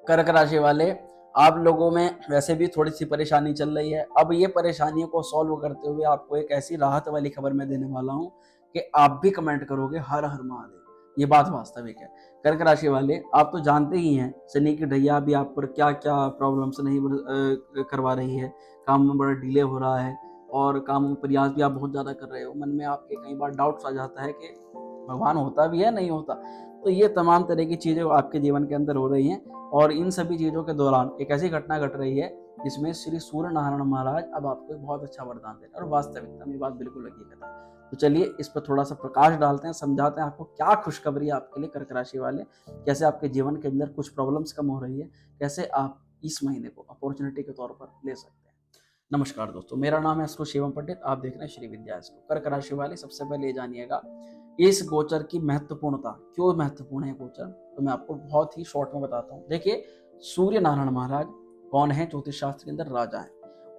कर्क राशि वाले, आप लोगों में वैसे भी थोड़ी सी परेशानी चल रही है। अब ये परेशानियों को सॉल्व करते हुए आपको एक ऐसी राहत वाली खबर मैं देने वाला हूँ कि आप भी कमेंट करोगे हर हर महादेव। ये बात वास्तविक है। कर्क राशि वाले, आप तो जानते ही हैं शनि की ढैया भी आप पर क्या क्या प्रॉब्लम्स नहीं करवा रही है। काम में बड़ा डिले हो रहा है और काम में प्रयास भी आप बहुत ज़्यादा कर रहे हो। मन में आपके कई बार डाउट्स आ जाता है कि भगवान होता भी है नहीं होता। तो ये तमाम तरह की चीज़ें आपके जीवन के अंदर हो रही हैं और इन सभी चीज़ों के दौरान एक ऐसी घटना घट रही है जिसमें श्री सूर्य नारायण महाराज अब आपको एक बहुत अच्छा वरदान दे रहे हैं और वास्तविकता में ये बात बिल्कुल हकीकत है। तो चलिए इस पर थोड़ा सा प्रकाश डालते हैं, समझाते हैं आपको क्या खुशखबरी है आपके लिए कर्क राशि वाले, कैसे आपके जीवन के अंदर कुछ प्रॉब्लम्स कम हो रही है, कैसे आप इस महीने को अपॉर्चुनिटी के तौर पर ले सकते हैं। नमस्कार दोस्तों, मेरा नाम है अशोक शिवम पंडित, आप देख रहे हैं श्री विद्या स्कूल। कर्क राशि वाले, सबसे पहले ये जानिएगा इस गोचर की महत्वपूर्णता, क्यों महत्वपूर्ण है गोचर, तो मैं आपको बहुत ही शॉर्ट में बताता हूँ। देखिए, सूर्य नारायण महाराज कौन है, ज्योतिष शास्त्र के अंदर राजा है।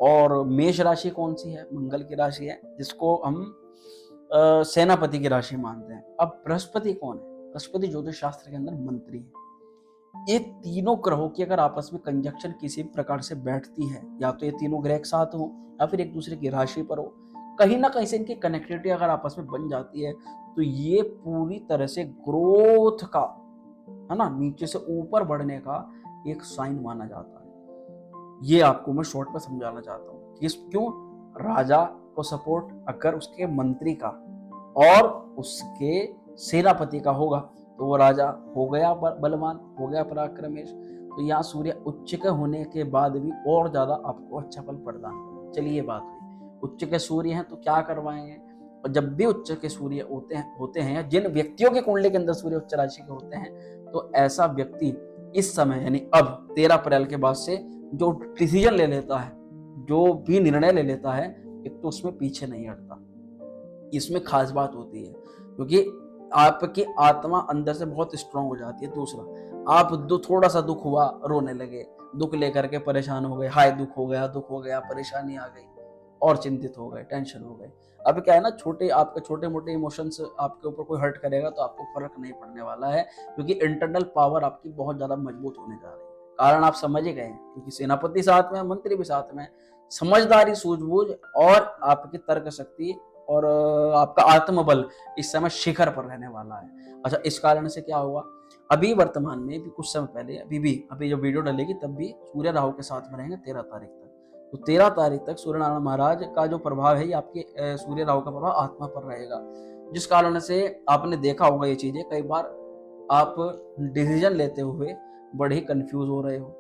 और मेष राशि कौन सी है, मंगल की राशि है, जिसको हम सेनापति की राशि मानते हैं। अब बृहस्पति कौन है, बृहस्पति ज्योतिष शास्त्र के अंदर मंत्री है। ये तीनों ग्रहों की अगर आपस में कंजक्शन किसी भी प्रकार से बैठती है, या तो ये तीनों ग्रह एक साथ हो या फिर एक दूसरे की राशि पर हो, कहीं ना कहीं से इनकी कनेक्टिविटी अगर आपस में बन जाती है तो ये पूरी तरह से ग्रोथ का, है ना, नीचे से ऊपर बढ़ने का एक साइन माना जाता है। ये आपको मैं शॉर्ट में समझाना चाहता हूँ कि क्यों राजा को सपोर्ट अगर उसके मंत्री का और उसके सेनापति का होगा तो वो राजा हो गया बलवान, हो गया पराक्रमेश। तो यहाँ सूर्य उच्च के होने के बाद भी और ज्यादा आपको अच्छा फल प्रदान करेगा। चलिए बात हुई, उच्च के सूर्य हैं तो क्या करवाएंगे। और जब भी उच्च के सूर्य होते हैं जिन व्यक्तियों के कुंडली के अंदर सूर्य उच्च राशि के होते हैं, तो ऐसा व्यक्ति इस समय यानी अब 13 अप्रैल के बाद से जो डिसीजन ले लेता है, जो भी निर्णय ले लेता है, एक तो उसमें पीछे नहीं हटता। इसमें खास बात होती है क्योंकि आपकी आत्मा अंदर से बहुत स्ट्रांग हो जाती है। दूसरा, आप थोड़ा सा दुख हुआ रोने लगे, दुख लेकर के परेशान हो गए, हाय दुख हो गया, परेशानी आ गई और चिंतित हो गए, टेंशन हो गए। अब क्या है ना, आपके छोटे मोटे इमोशंस आपके ऊपर कोई हर्ट करेगा तो आपको फर्क नहीं पड़ने वाला है, क्योंकि इंटरनल पावर आपकी बहुत ज्यादा मजबूत होने जा रही है। कारण आप समझ ही गए, क्योंकि सेनापति साथ में, मंत्री भी साथ में। समझदारी, सूझबूझ और आपकी तर्क शक्ति और आपका आत्मबल इस समय शिखर पर रहने वाला है। अच्छा, इस कारण से क्या होगा, अभी वर्तमान में भी कुछ समय पहले, अभी जो वीडियो डलेगी तब भी सूर्य राहु के साथ में रहेंगे 13 तारीख तक। तो 13 तारीख तक सूर्य नारायण महाराज का जो प्रभाव है, ये आपके सूर्य राहु का प्रभाव आत्मा पर रहेगा, जिस कारण से आपने देखा होगा ये चीजें कई बार आप डिसीजन लेते हुए बड़े ही कंफ्यूज हो रहे हो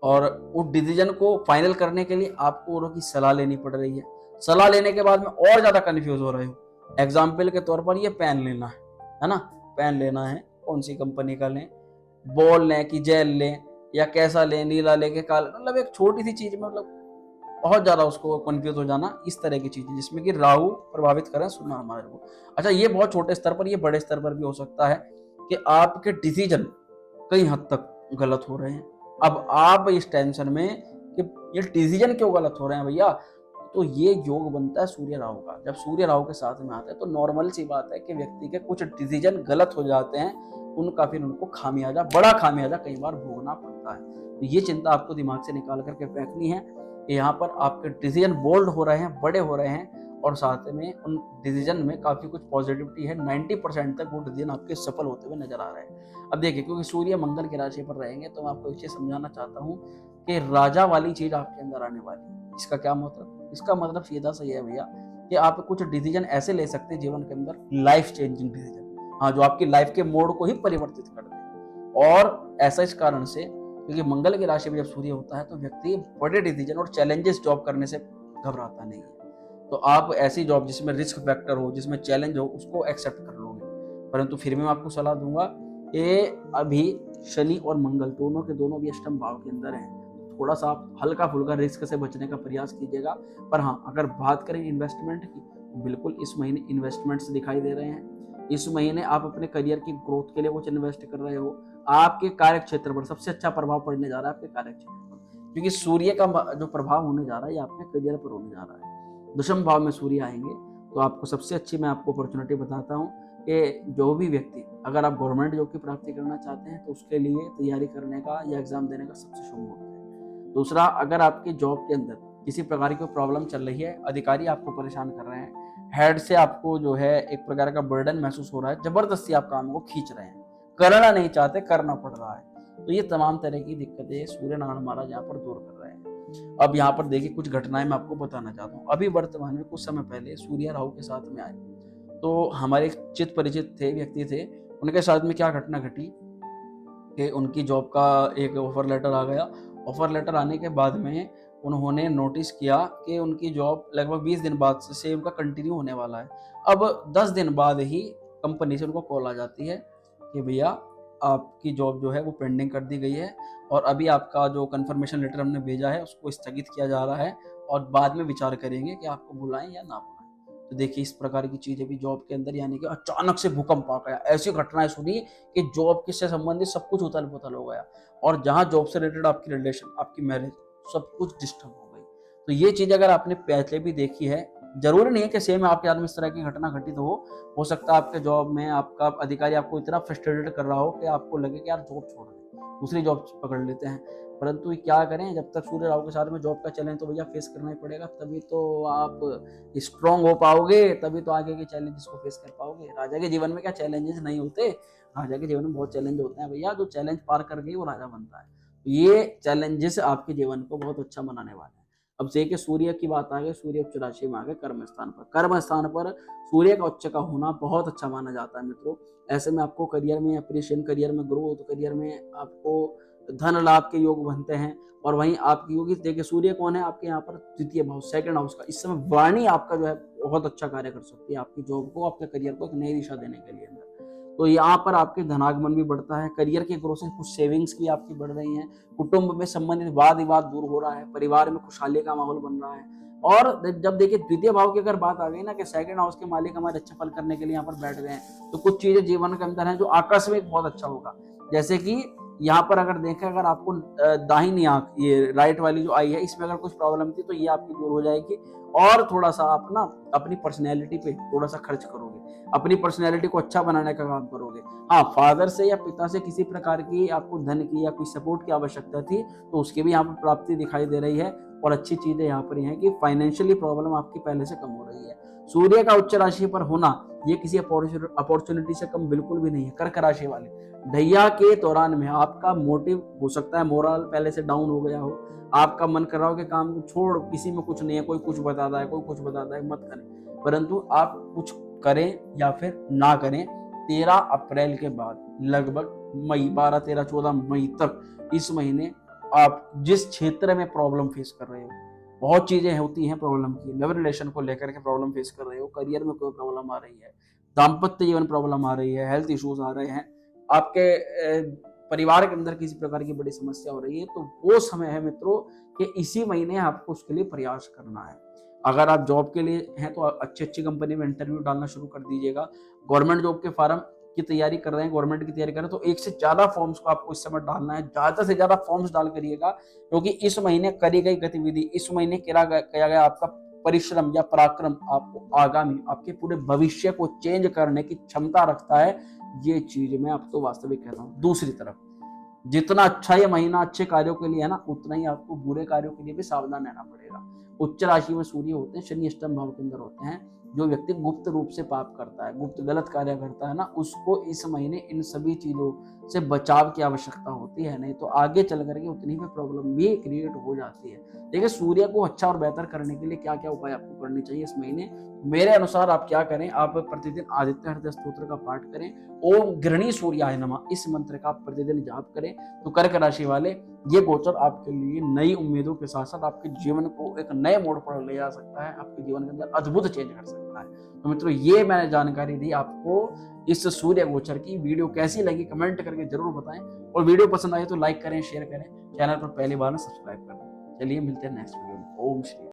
और उस डिसीजन को फाइनल करने के लिए आपको औरों की सलाह लेनी पड़ रही है। सलाह लेने के बाद में और ज्यादा कंफ्यूज हो रहे हो। एग्जाम्पल के तौर पर ये पेन लेना है ना, पेन लेना है, कौन सी कंपनी का लें, बॉल लें कि जेल लें या कैसा लें, नीला लेके काला, मतलब एक छोटी सी चीज में मतलब बहुत ज्यादा उसको कंफ्यूज हो जाना, इस तरह की चीजें जिसमें कि राहु प्रभावित करें सुनना हमारे को। अच्छा, ये बहुत छोटे स्तर पर, ये बड़े स्तर पर भी हो सकता है कि आपके डिसीजन कई हद तक गलत हो रहे हैं। अब आप इस टेंशन में कि ये डिसीजन क्यों गलत हो रहे हैं भैया, तो ये योग बनता है सूर्य राहु का। जब सूर्य राहु के साथ में आता है तो नॉर्मल सी बात है कि व्यक्ति के कुछ डिसीजन गलत हो जाते हैं, फिर उनको खामियाजा, बड़ा खामियाजा कई बार भोगना पड़ता है। तो ये चिंता आपको दिमाग से निकाल करके फेंकनी है कि यहाँ पर आपके डिसीजन बोल्ड हो रहे हैं, बड़े हो रहे हैं, और साथ में उन डिसीजन में काफी कुछ पॉजिटिविटी है। 90% तक वो डिसीजन आपके सफल होते हुए नजर आ रहे हैं। अब देखिए, क्योंकि सूर्य मंगल की राशि पर रहेंगे तो मैं आपको एक चीज समझाना चाहता हूँ कि राजा वाली चीज आपके अंदर आने वाली है। इसका क्या मतलब, इसका मतलब सीधा सा है भैया कि आप कुछ डिसीजन ऐसे ले सकते हैं जीवन के अंदर, लाइफ चेंजिंग डिसीजन, हाँ, जो आपकी लाइफ के मोड को ही परिवर्तित कर दे। और ऐसा इस कारण से क्योंकि मंगल की राशि में जब सूर्य होता है तो व्यक्ति बड़े डिसीजन और चैलेंजेस जॉब करने से घबराता नहीं है। तो आप ऐसी जॉब जिसमें रिस्क फैक्टर हो, जिसमें चैलेंज हो, उसको एक्सेप्ट कर लोगे। परंतु फिर भी मैं आपको सलाह दूंगा कि अभी शनि और मंगल दोनों के दोनों भी अष्टम भाव के अंदर हैं, थोड़ा सा आप हल्का फुल्का रिस्क से बचने का प्रयास कीजिएगा। पर हाँ, अगर बात करें इन्वेस्टमेंट की, बिल्कुल इस महीने इन्वेस्टमेंट्स दिखाई दे रहे हैं। इस महीने आप अपने करियर की ग्रोथ के लिए कुछ इन्वेस्ट कर रहे हो। आपके कार्य क्षेत्र पर सबसे अच्छा प्रभाव पड़ने जा रहा है, आपके कार्य क्षेत्र पर, क्योंकि सूर्य का जो प्रभाव होने जा रहा है ये आपके करियर पर होने जा रहा है। दशम भाव में सूर्य आएंगे तो आपको सबसे अच्छी मैं आपको अपॉर्चुनिटी बताता हूँ कि जो भी व्यक्ति अगर आप गवर्नमेंट जॉब की प्राप्ति करना चाहते हैं तो उसके लिए तैयारी करने का या एग्जाम देने का सबसे शुभ मुहूर्त है। दूसरा, अगर आपकी जॉब के अंदर किसी प्रकार की प्रॉब्लम चल रही है, अधिकारी आपको परेशान कर रहे हैं, हेड से आपको जो है एक प्रकार का बर्डन महसूस हो रहा है, जबरदस्ती आप काम को खींच रहे हैं, करना नहीं चाहते, करना पड़ रहा है, तो ये तमाम तरह की दिक्कतें सूर्य नारायण महाराज यहाँ पर दूर कर रहे हैं। अब यहाँ पर देखिए कुछ घटनाएं मैं आपको बताना चाहता हूँ। अभी वर्तमान में कुछ समय पहले सूर्य राहु के साथ में आए, तो हमारे चित परिचित थे, व्यक्ति थे, उनके साथ में क्या घटना घटी कि उनकी जॉब का एक ऑफर लेटर आ गया। ऑफर लेटर आने के बाद में उन्होंने नोटिस किया कि उनकी जॉब लगभग 20 दिन बाद से उनका कंटिन्यू होने वाला है। अब 10 दिन बाद ही कंपनी से उनको कॉल आ जाती है कि भैया आपकी जॉब जो है वो पेंडिंग कर दी गई है और अभी आपका जो कंफर्मेशन लेटर हमने भेजा है उसको स्थगित किया जा रहा है और बाद में विचार करेंगे कि आपको बुलाएं या ना बुलाएं। तो देखिए इस प्रकार की चीजें भी जॉब के अंदर, यानी कि अचानक से भूकंप आ गया, ऐसी घटनाएं सुनी कि जॉब से संबंधित सब कुछ उथल पुथल हो गया और जहां जॉब से रिलेटेड आपकी रिलेशन, आपकी मैरिज, सब कुछ डिस्टर्ब हो गई। तो ये चीज अगर आपने पहले भी देखी है, जरूरी नहीं है कि सेम आपके साथ में इस तरह की घटना घटित हो सकता है आपके जॉब में आपका अधिकारी आपको इतना फ्रस्ट्रेटेड कर रहा हो कि आपको लगे कि यार जॉब छोड़ दें, दूसरी जॉब पकड़ लेते हैं। परंतु क्या करें, जब तक सूर्य राहु के साथ में जॉब का चैलेंज तो भैया फेस करना ही पड़ेगा, तभी तो आप स्ट्रांग हो पाओगे, तभी तो आगे के चैलेंजेस को फेस कर पाओगे। राजा के जीवन में क्या चैलेंजेस नहीं होते, राजा के जीवन में बहुत चैलेंज होते हैं भैया, जो चैलेंज पार कर गई वो राजा बनता है। तो ये चैलेंजेस आपके जीवन को बहुत अच्छा बनाने वाले हैं। अब देखिए सूर्य की बात आ गई, सूर्य उच्च राशि में आ गए कर्म स्थान पर। कर्म स्थान पर सूर्य का उच्च का होना बहुत अच्छा माना जाता है मित्रों। ऐसे में आपको करियर में अप्रिशिएशन, करियर में ग्रोथ, करियर में आपको धन लाभ के योग बनते हैं। और वहीं आपकी योगी देखिए सूर्य कौन है आपके यहाँ पर, द्वितीय भाव, सेकंड हाउस का। इस समय वाणी आपका जो है बहुत अच्छा कार्य कर सकती है आपकी जॉब को, आपके करियर को एक नई दिशा देने के लिए अंदर। तो यहाँ पर आपके धनागमन भी बढ़ता है, करियर के ग्रोथ से कुछ सेविंग्स भी आपकी बढ़ रही हैं, कुटुंब में संबंधित वाद विवाद दूर हो रहा है, परिवार में खुशहाली का माहौल बन रहा है। और जब देखिए द्वितीय भाव की अगर बात आ गई ना कि सेकंड हाउस के मालिक हमारे अच्छे फल करने के लिए यहाँ पर बैठ गए हैं, तो कुछ चीजें जीवन के अंदर हैं जो आकस्मिक बहुत अच्छा होगा। जैसे कि यहाँ पर अगर देखें, अगर आपको दाहिनी आंख, ये राइट वाली जो आई है, इसमें अगर कुछ प्रॉब्लम थी तो ये आपकी दूर हो जाएगी। और थोड़ा सा आप ना अपनी पर्सनैलिटी पे थोड़ा सा खर्च करोगे, अपनी पर्सनैलिटी को अच्छा बनाने का काम करोगे। हाँ, फादर से या पिता से किसी प्रकार की आपको धन की या कोई सपोर्ट की आवश्यकता थी तो उसकी भी यहाँ पर प्राप्ति दिखाई दे रही है। और अच्छी चीजें यहाँ पर है कि फाइनेंशियली प्रॉब्लम आपकी पहले से कम हो रही है। सूर्य का उच्च राशि पर होना ये किसी अपॉर्चुनिटी से कम बिल्कुल भी नहीं है। कर्क राशि वाले ढैया के दौरान में आपका मोटिव हो सकता है, मोरल पहले से डाउन हो गया हो, आपका मन कर रहा हो कि काम को छोड़, किसी में कुछ नहीं है, कोई कुछ बताता है, कोई कुछ बताता है, मत करें। परंतु आप कुछ करें या फिर ना करें, 13 अप्रैल के बाद लगभग मई 12, 13, 14 मई तक इस महीने आप जिस क्षेत्र में प्रॉब्लम फेस कर रहे हो, बहुत चीजें होती हैं प्रॉब्लम की, लव रिलेशन को लेकर के प्रॉब्लम फेस कर रहे हो, करियर में कोई प्रॉब्लम आ रही है, दाम्पत्य जीवन प्रॉब्लम आ रही है, हेल्थ इश्यूज आ रहे हैं, आपके परिवार के अंदर किसी प्रकार की बड़ी समस्या हो रही है, तो वो समय है मित्रों कि इसी महीने आपको उसके लिए प्रयास करना है। अगर आप जॉब के लिए हैं तो अच्छी अच्छी कंपनी में इंटरव्यू डालना शुरू कर दीजिएगा। गवर्नमेंट जॉब के फार्म की तैयारी कर रहे हैं, गवर्नमेंट की तैयारी कर रहे हैं, तो एक से ज्यादा फॉर्म्स को आपको इस समय डालना है, ज्यादा से ज्यादा फॉर्म्स डाल करिएगा, क्योंकि इस महीने करी गई गतिविधि, इस महीने किया गया आपका परिश्रम या पराक्रम आपको आगामी आपके पूरे भविष्य को चेंज करने की क्षमता रखता है। ये चीज मैं आपको वास्तविक कहता हूँ। दूसरी तरफ जितना अच्छा ये महीना अच्छे कार्यों के लिए है ना, उतना ही आपको बुरे कार्यों के लिए भी सावधान रहना पड़ेगा। उच्च राशि में सूर्य होते हैं, शनि अष्टम भाव के अंदर होते हैं। जो व्यक्ति गुप्त रूप से पाप करता है, गुप्त गलत कार्य करता है ना, उसको इस महीने इन सभी चीजों से बचाव की आवश्यकता होती है, नहीं तो आगे चल करके उतनी भी प्रॉब्लम भी क्रिएट हो जाती है। देखिए सूर्य को अच्छा और बेहतर करने के लिए क्या क्या उपाय आपको करने चाहिए इस महीने, मेरे अनुसार आप क्या करें, आप प्रतिदिन आदित्य हृदय स्तोत्र का पाठ करें, ओम गृहणी सूर्याय नमः, इस मंत्र का आप प्रतिदिन जाप करें। तो कर्क राशि वाले, ये गोचर आपके लिए नई उम्मीदों के साथ साथ आपके जीवन को एक नए मोड़ पर ले जा सकता है, आपके जीवन के अंदर अद्भुत चेंज कर सकता है। तो मित्रों ये मैंने जानकारी दी आपको इस सूर्य गोचर की। वीडियो कैसी लगी कमेंट करके जरूर बताएं, और वीडियो पसंद आई तो लाइक करें, शेयर करें, चैनल पर पहली बार सब्सक्राइब करें। चलिए मिलते हैं नेक्स्ट वीडियो में। ओम श्री।